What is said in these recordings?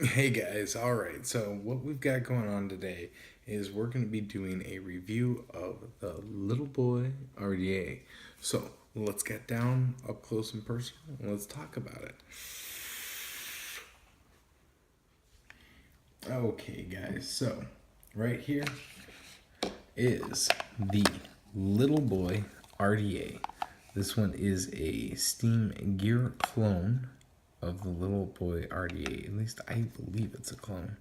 Hey guys, alright, so what we've got going on today is we're going to be doing a review of the Little Boy RDA. So let's get down up close and personal and let's talk about it. Okay, guys, so right here is the Little Boy RDA. This one is a Steam Gear clone of the Little Boy RDA. At least I believe it's a clone.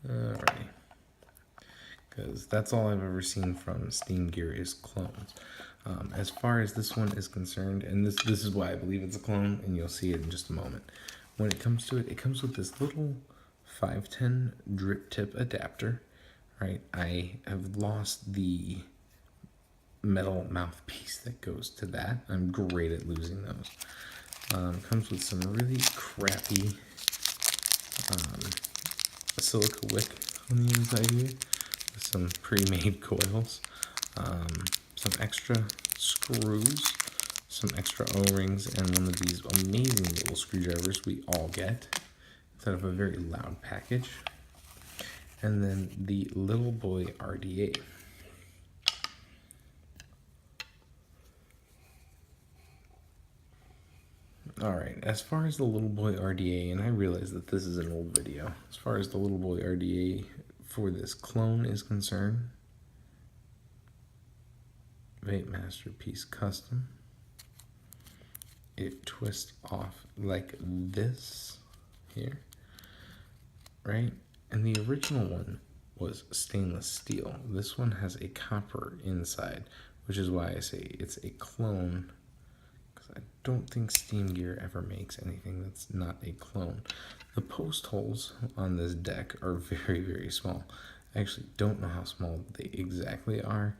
Alrighty. Because that's all I've ever seen from Steam Gear is clones. As far as this one is concerned, and this is why I believe it's a clone, and you'll see it in just a moment. When it comes to it, it comes with this little 510 drip tip adapter, right? I have lost the metal mouthpiece that goes to that. I'm great at losing those. Comes with some really crappy silica wick on the inside here, with some pre-made coils, some extra screws, some extra O-rings, and one of these amazing little screwdrivers we all get instead of a very loud package. And then the Little Boy RDA. Alright, as far as the Little Boy RDA, and I realize that this is an old video, as far as the Little Boy RDA for this clone is concerned, Vape Masterpiece Custom, it twists off like this here, right? And the original one was stainless steel. This one has a copper inside, which is why I say it's a clone, because I don't think Steam Gear ever makes anything that's not a clone. The post holes on this deck are very, very small. I actually don't know how small they exactly are,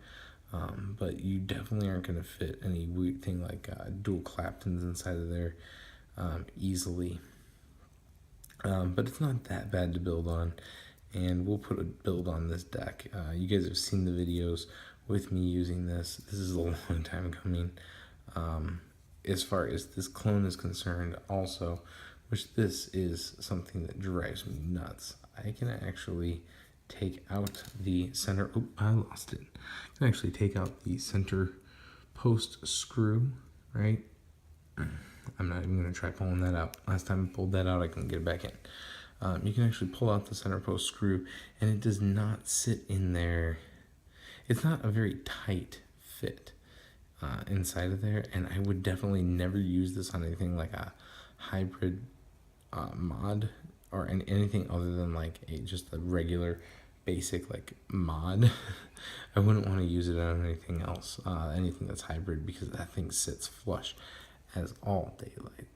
but you definitely aren't going to fit any weird thing like dual Claptons inside of there easily. But it's not that bad to build on, and we'll put a build on this deck. You guys have seen the videos with me using this. This is a long time coming. As far as this clone is concerned also, which this is something that drives me nuts. I can actually take out the center, oh, I lost it. I can actually take out the center post screw, right? I'm not even going to try pulling that out. Last time I pulled that out, I couldn't get it back in. You can actually pull out the center post screw, and it does not sit in there. It's not a very tight fit inside of there, and I would definitely never use this on anything like a hybrid mod or anything other than like just a regular basic like mod. I wouldn't want to use it on anything else, anything that's hybrid, because that thing sits flush as all daylight.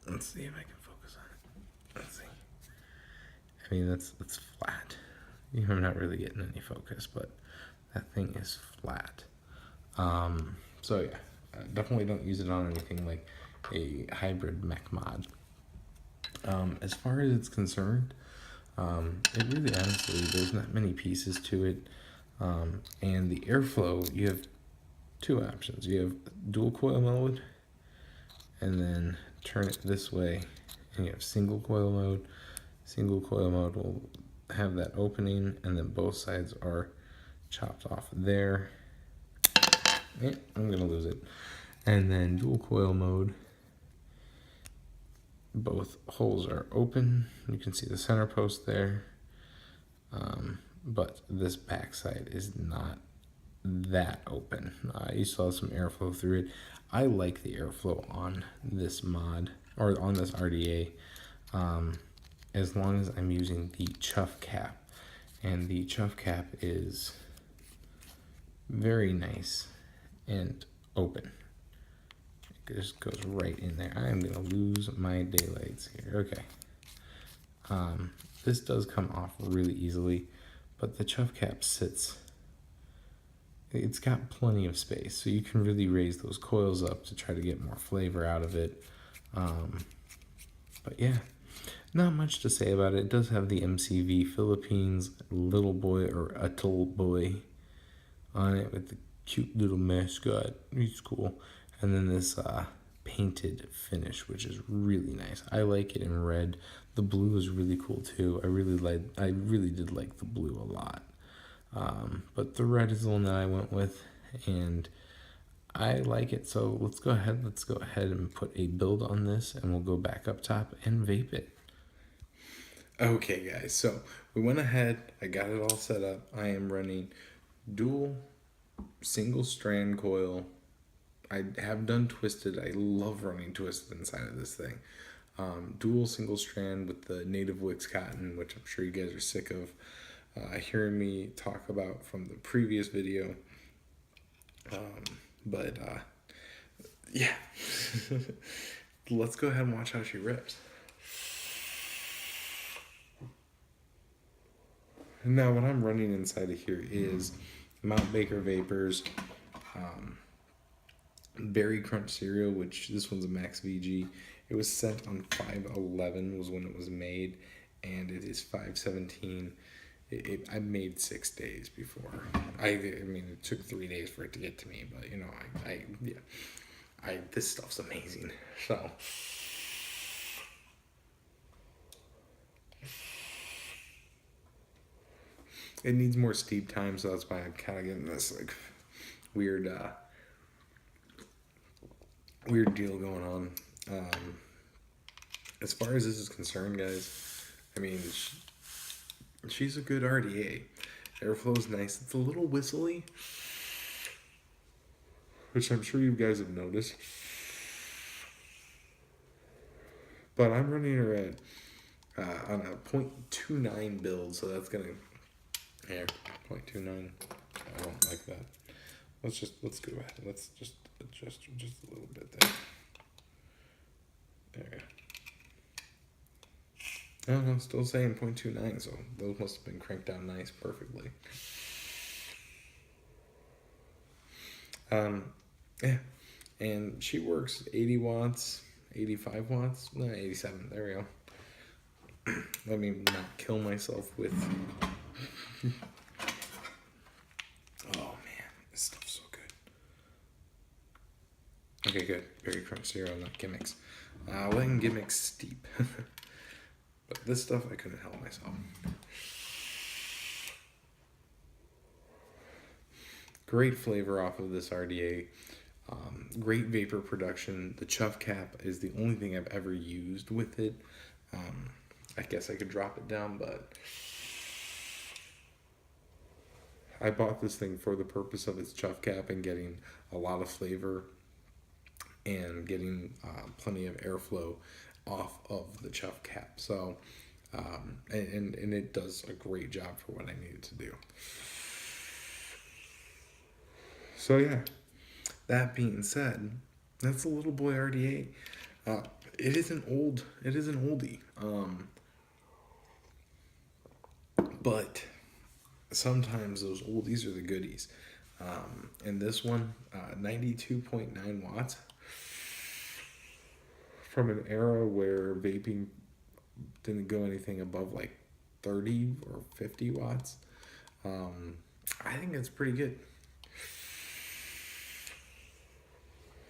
Let's see if I can focus on it. Let's see. I mean, that's flat. I'm not really getting any focus, but that thing is flat. So yeah, definitely don't use it on anything like a hybrid mech mod. As far as it's concerned, it really honestly, there's not many pieces to it. And the airflow, you have two options. You have dual coil mode, and then turn it this way, and you have single coil mode. Single coil mode will have that opening, and then both sides are chopped off there. I'm gonna lose it. And then dual coil mode, both holes are open. You can see the center post there, but this back side is not that open. You still have some airflow through it. I like the airflow on this mod, or on this RDA, as long as I'm using the chuff cap. And the chuff cap is very nice and open. It just goes right in there. I am gonna lose my daylights here. Okay. This does come off really easily, but the chuff cap sits, it's got plenty of space, so you can really raise those coils up to try to get more flavor out of it. But yeah, not much to say about it. It does have the MCV Philippines Little Boy or Atoll Boy on it with the cute little mascot. He's cool. And then this painted finish, which is really nice. I like it in red. The blue is really cool too. I really did like the blue a lot. But the red is the one that I went with, and I like it. So let's go ahead and put a build on this, and we'll go back up top and vape it. Okay guys, so we went ahead, I got it all set up. I am running dual single strand coil. I have done twisted. I love running twisted inside of this thing. Dual single strand with the native wicks cotton, which I'm sure you guys are sick of hearing me talk about from the previous video. Yeah. Let's go ahead and watch how she rips. Now what I'm running inside of here is Mount Baker Vapors Berry Crunch cereal, which this one's a Max VG. It was sent on 5/11 was when it was made, and it is 5/17. I made 6 days before. I mean, it took 3 days for it to get to me, but you know, this stuff's amazing. So. It needs more steep time, so that's why I'm kind of getting this like weird deal going on. As far as this is concerned, guys, I mean, she's a good RDA. Airflow is nice. It's a little whistly, which I'm sure you guys have noticed. But I'm running her at on a 0.29 build, so that's gonna. Here, 0.29. I don't like that. Let's go ahead. Let's just adjust just a little bit there. There we go. No, still saying 0.29, so those must have been cranked down nice perfectly. Yeah, and she works 80 watts, 85 watts, no, 87. There we go. Let me not kill myself with. Oh man, this stuff's so good. Okay, good. Berry Crunch cereal, not gimmicks. Letting gimmicks steep. But this stuff, I couldn't help myself. Great flavor off of this RDA. Great vapor production. The chuff cap is the only thing I've ever used with it. I guess I could drop it down, but I bought this thing for the purpose of its chuff cap and getting a lot of flavor and getting plenty of airflow off of the chuff cap. So, and it does a great job for what I needed to do. So yeah, that being said, that's a little boy RDA. It is an oldie. But sometimes those oldies are the goodies. And this one, 92.9 watts from an era where vaping didn't go anything above like 30 or 50 watts. I think it's pretty good.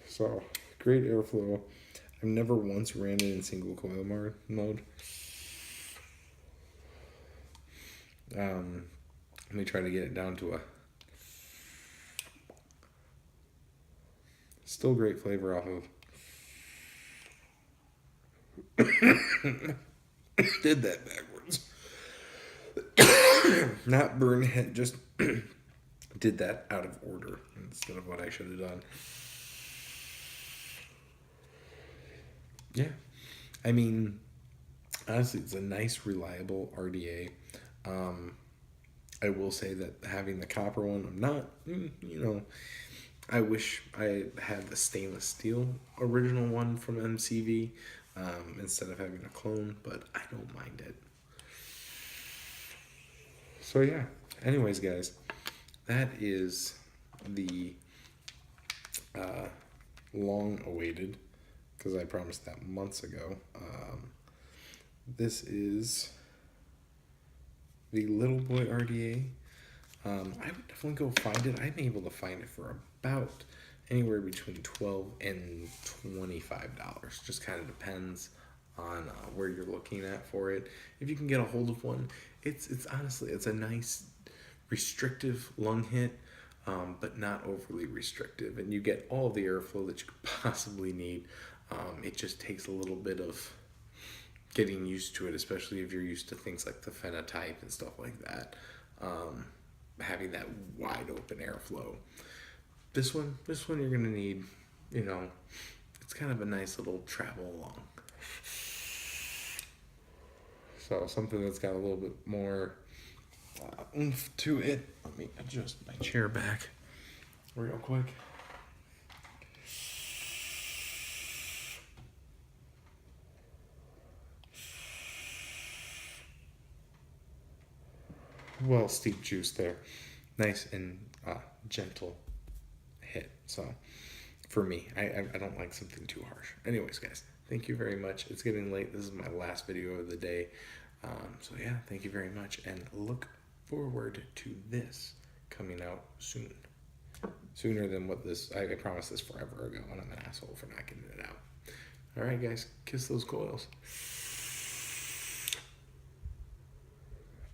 So, great airflow. I've never once ran it in single coil mode. Let me try to get it down to a still great flavor off of. Did that backwards. Not burn head, just did that out of order instead of what I should have done. Yeah, I mean, honestly, it's a nice, reliable RDA. I will say that having the copper one, I'm not, I wish I had the stainless steel original one from MCV instead of having a clone, but I don't mind it. So yeah, anyways, guys, that is the long-awaited, because I promised that months ago. This is the Little Boy RDA. I would definitely go find it. I'm able to find it for about anywhere between $12 and $25. Just kind of depends on where you're looking at for it. If you can get a hold of one, it's honestly, it's a nice restrictive lung hit, but not overly restrictive, and you get all the airflow that you could possibly need. It just takes a little bit of getting used to it, especially if you're used to things like the phenotype and stuff like that. Having that wide open airflow. This one you're gonna need, it's kind of a nice little travel along. So something that's got a little bit more oomph to it. Let me adjust my chair back real quick. Well, steep juice there. Nice and gentle hit. So for me, I don't like something too harsh. Anyways, guys, thank you very much. It's getting late. This is my last video of the day. So yeah, thank you very much, and look forward to this coming out soon. Sooner than what this, I promised this forever ago, and I'm an asshole for not getting it out. All right, guys, kiss those coils.